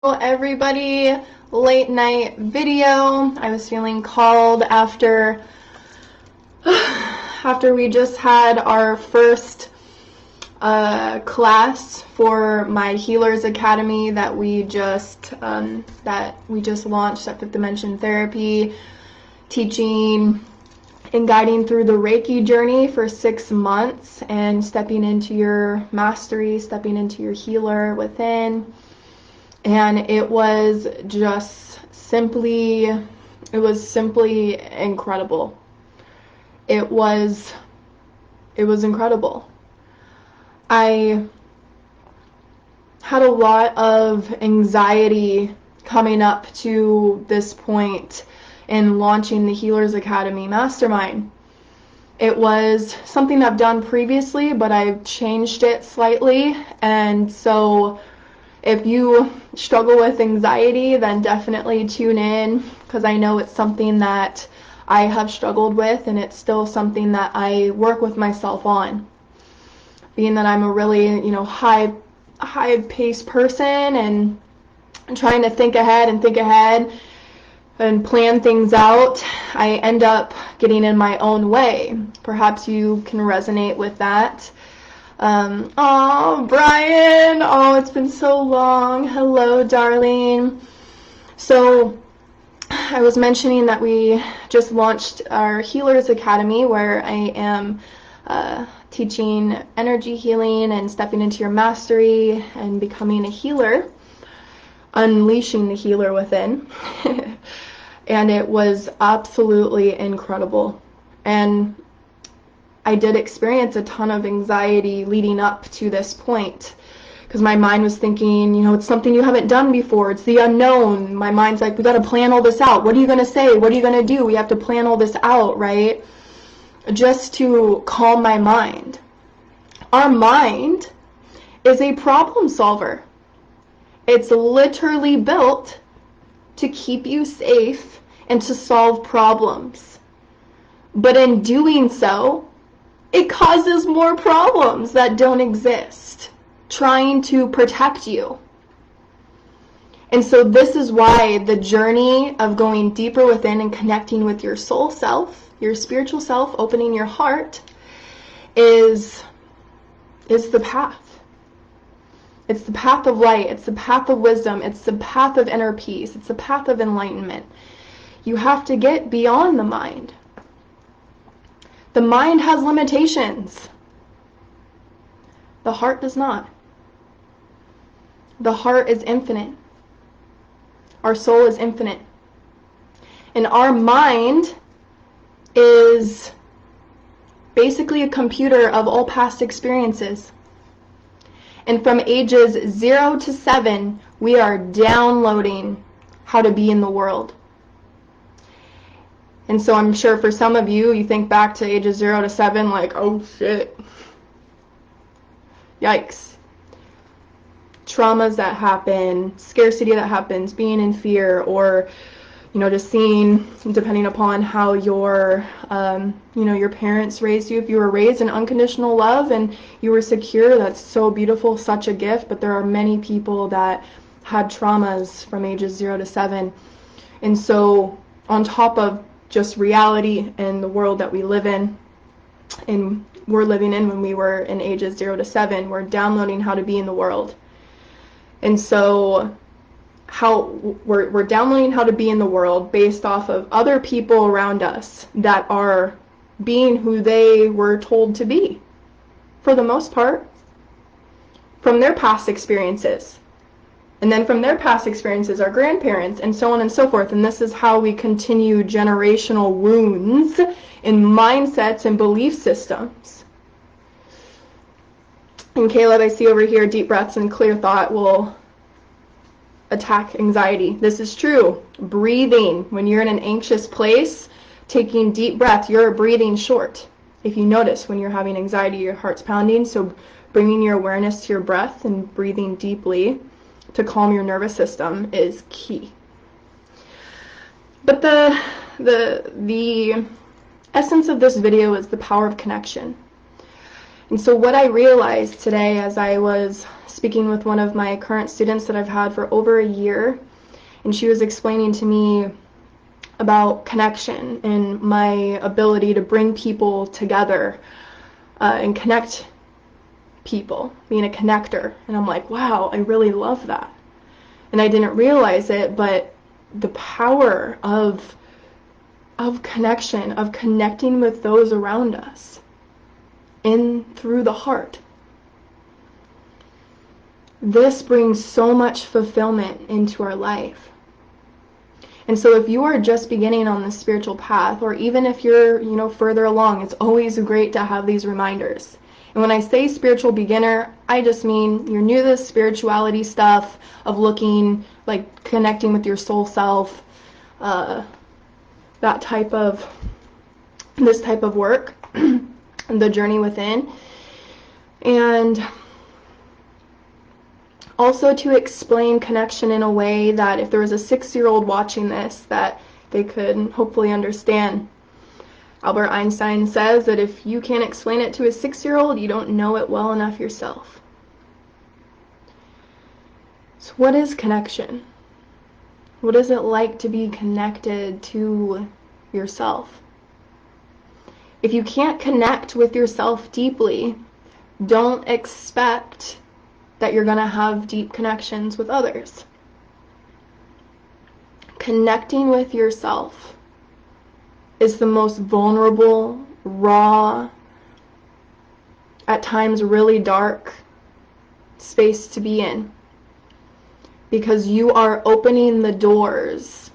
Hello everybody, late night video. I was feeling called after we just had our first class for my Healers Academy that we just launched at Fifth Dimension Therapy, teaching and guiding through the Reiki journey for 6 months and stepping into your mastery, stepping into your healer within. And it was simply incredible. It was incredible. I had a lot of anxiety coming up to this point in launching the Healers Academy Mastermind. It was something I've done previously, but I've changed it slightly, and so if you struggle with anxiety, then definitely tune in, because I know it's something that I have struggled with, and it's still something that I work with myself on. Being that I'm a really, high-paced person and trying to think ahead and plan things out, I end up getting in my own way. Perhaps you can resonate with that. Oh, Brian, it's been so long. Hello, darling. So I was mentioning that we just launched our Healers Academy, where I am teaching energy healing and stepping into your mastery and becoming a healer, unleashing the healer within. And it was absolutely incredible. And I did experience a ton of anxiety leading up to this point, because my mind was thinking, it's something you haven't done before. It's the unknown. My mind's like, we got to plan all this out. What are you going to say? What are you going to do? We have to plan all this out, right? Just to calm my mind. Our mind is a problem solver. It's literally built to keep you safe and to solve problems. But in doing so, it causes more problems that don't exist, trying to protect you. And so this is why the journey of going deeper within and connecting with your soul self, your spiritual self, opening your heart, is the path. It's the path of light. It's the path of wisdom. It's the path of inner peace. It's the path of enlightenment. You have to get beyond the mind. The mind has limitations. The heart does not. The heart is infinite. Our soul is infinite. And our mind is basically a computer of all past experiences. And from ages 0 to 7, we are downloading how to be in the world. And so I'm sure for some of you, you think back to ages 0 to 7 like, oh shit. Yikes. Traumas that happen, scarcity that happens, being in fear, or, just seeing, depending upon how your parents raised you. If you were raised in unconditional love and you were secure, that's so beautiful, such a gift. But there are many people that had traumas from ages 0 to 7. And so on top of just reality and the world that we live in, and we're living in when we were in ages 0 to 7, we're downloading how to be in the world. And so we're downloading how to be in the world based off of other people around us that are being who they were told to be, for the most part, from their past experiences. And then from their past experiences, our grandparents, and so on and so forth. And this is how we continue generational wounds in mindsets and belief systems. And Caleb, I see over here, deep breaths and clear thought will attack anxiety. This is true. Breathing. When you're in an anxious place, taking deep breath, you're breathing short. If you notice, when you're having anxiety, your heart's pounding. So bringing your awareness to your breath and breathing deeply to calm your nervous system is key. But the essence of this video is the power of connection. And so what I realized today as I was speaking with one of my current students that I've had for over a year, and she was explaining to me about connection and my ability to bring people together and connect people, being a connector. And I'm like, wow, I really love that. And I didn't realize it, but the power of connection, of connecting with those around us in through the heart. This brings so much fulfillment into our life. And so if you are just beginning on the spiritual path, or even if you're, further along, it's always great to have these reminders. And when I say spiritual beginner, I just mean you're new to this spirituality stuff of looking, like connecting with your soul self, this type of work, the journey within. And also to explain connection in a way that if there was a 6-year-old watching this, that they could hopefully understand. Albert Einstein says that if you can't explain it to a 6-year-old, you don't know it well enough yourself. So what is connection? What is it like to be connected to yourself? If you can't connect with yourself deeply, don't expect that you're going to have deep connections with others. Connecting with yourself is the most vulnerable, raw, at times really dark space to be in, because you are opening the doors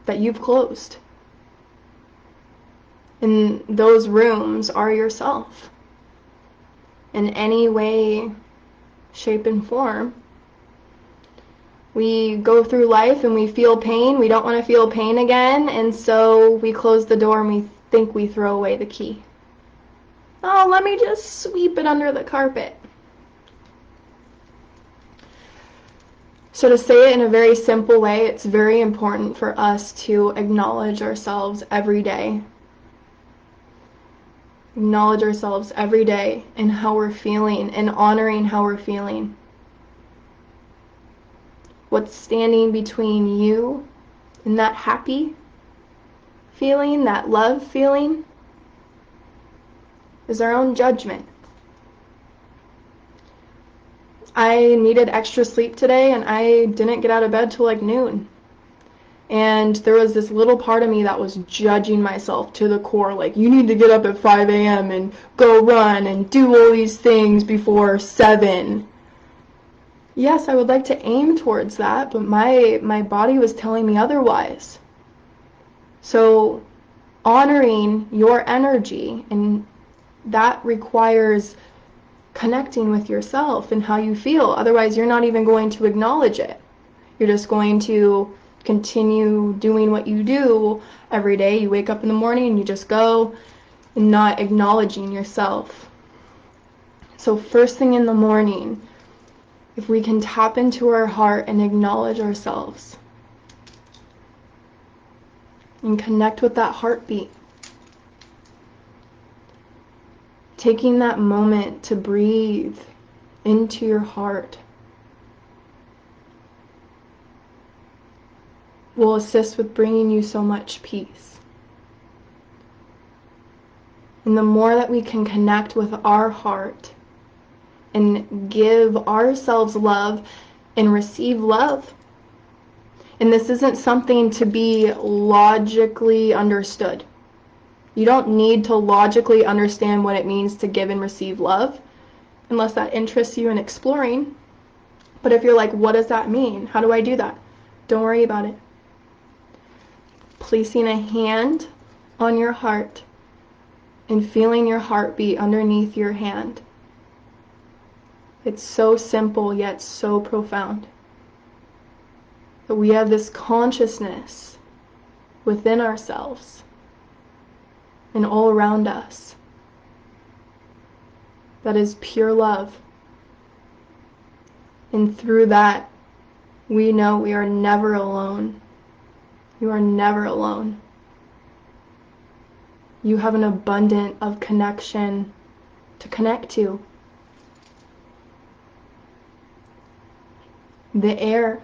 that you've closed. And those rooms are yourself. In any way, shape, and form. We go through life and we feel pain. We don't want to feel pain again, and so we close the door and we think we throw away the key. Oh, let me just sweep it under the carpet. So to say it in a very simple way, it's very important for us to acknowledge ourselves every day. Acknowledge ourselves every day and how we're feeling, and honoring how we're feeling. What's standing between you and that happy feeling, that love feeling, is our own judgment. I needed extra sleep today, and I didn't get out of bed till like noon. And there was this little part of me that was judging myself to the core, like, you need to get up at 5 a.m. and go run and do all these things before 7. Yes, I would like to aim towards that, but my body was telling me otherwise. So honoring your energy, and that requires connecting with yourself and how you feel. Otherwise, you're not even going to acknowledge it. You're just going to continue doing what you do every day. You wake up in the morning and you just go, and not acknowledging yourself. So first thing in the morning, if we can tap into our heart and acknowledge ourselves and connect with that heartbeat, taking that moment to breathe into your heart will assist with bringing you so much peace. And the more that we can connect with our heart and give ourselves love and receive love, and this isn't something to be logically understood. You don't need to logically understand what it means to give and receive love, unless that interests you in exploring. But if you're like, what does that mean? How do I do that? Don't worry about it. Placing a hand on your heart and feeling your heartbeat underneath your hand. It's so simple yet so profound. That we have this consciousness within ourselves and all around us that is pure love. And through that, we know we are never alone. You are never alone. You have an abundance of connection to connect to. The air,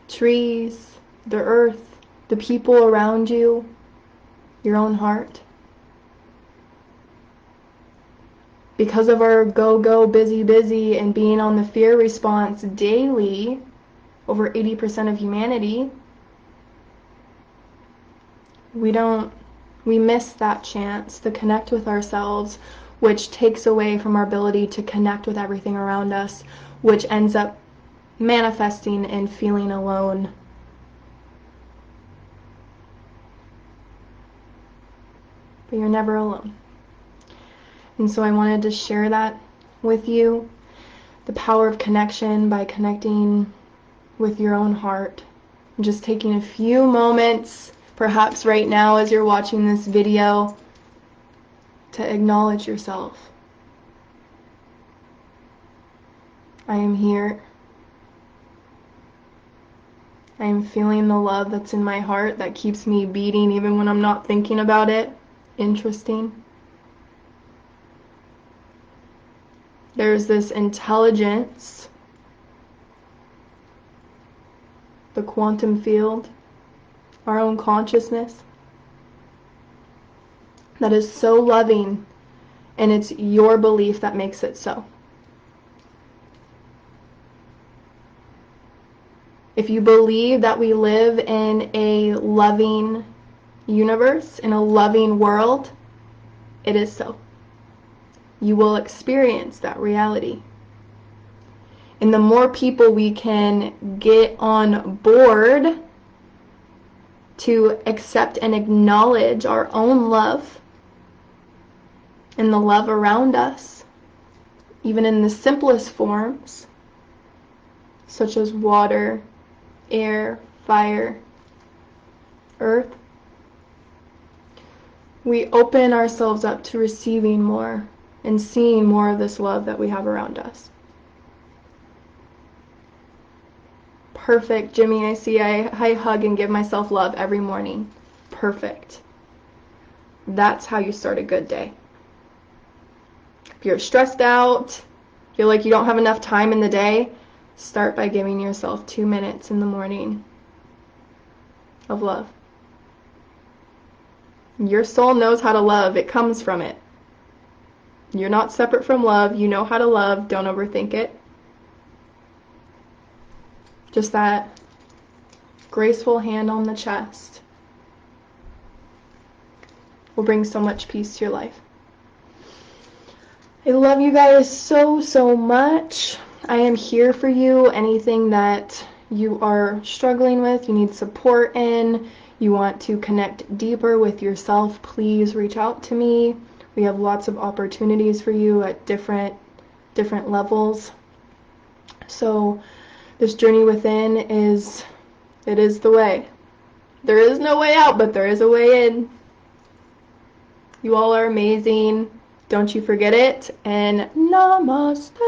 trees, the earth, the people around you, your own heart. Because of our go, busy, and being on the fear response daily, over 80% of humanity, we miss that chance to connect with ourselves, which takes away from our ability to connect with everything around us, which ends up manifesting in feeling alone. But you're never alone. And so I wanted to share that with you, the power of connection by connecting with your own heart. And just taking a few moments, perhaps right now as you're watching this video, to acknowledge yourself. I am here. I am feeling the love that's in my heart that keeps me beating even when I'm not thinking about it. Interesting. There's this intelligence, the quantum field, our own consciousness, that is so loving, and it's your belief that makes it so. If you believe that we live in a loving universe, in a loving world, it is so. You will experience that reality. And the more people we can get on board to accept and acknowledge our own love and the love around us, even in the simplest forms, such as water, air, fire, earth, we open ourselves up to receiving more and seeing more of this love that we have around us. Perfect, Jimmy. I see. I hug and give myself love every morning. Perfect. That's how you start a good day. If you're stressed out, feel like you don't have enough time in the day, start by giving yourself 2 minutes in the morning of love. Your soul knows how to love. It comes from it. You're not separate from love. You know how to love. Don't overthink it. Just that graceful hand on the chest will bring so much peace to your life. I love you guys so much. I am here for you. Anything that you are struggling with, you need support in, you want to connect deeper with yourself, please reach out to me. We have lots of opportunities for you at different levels. So this journey within is the way. There is no way out, but there is a way in. You all are amazing. Don't you forget it. And namaste.